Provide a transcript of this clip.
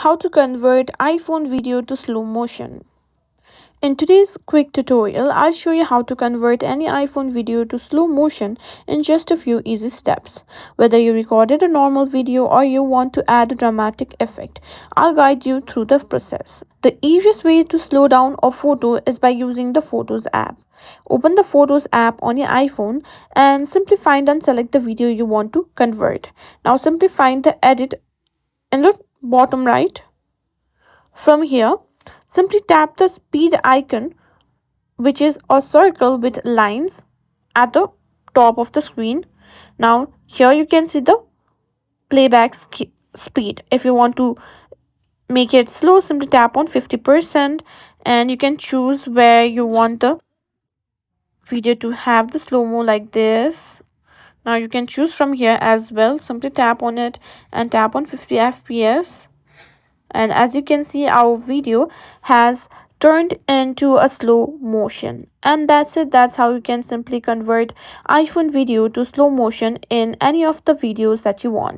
How to convert iPhone video to slow motion. In today's quick tutorial, I'll show you how to convert any iPhone video to slow motion in just a few easy steps. Whether you recorded a normal video or you want to add a dramatic effect, I'll guide you through the process. The easiest way to slow down a photo is by using the Photos app. Open the Photos app on your iPhone and simply find and select the video you want to convert. Now simply find the edit in the bottom right. From here, simply tap the speed icon, which is a circle with lines at the top of the screen. Now, here you can see the playback speed. If you want to make it slow, simply tap on 50% and you can choose where you want the video to have the slow mo like this. Now you can choose from here as well. Simply tap on it and tap on 50 fps. And as you can see, our video has turned into a slow motion, and that's it. That's how you can simply convert iPhone video to slow motion in any of the videos that you want.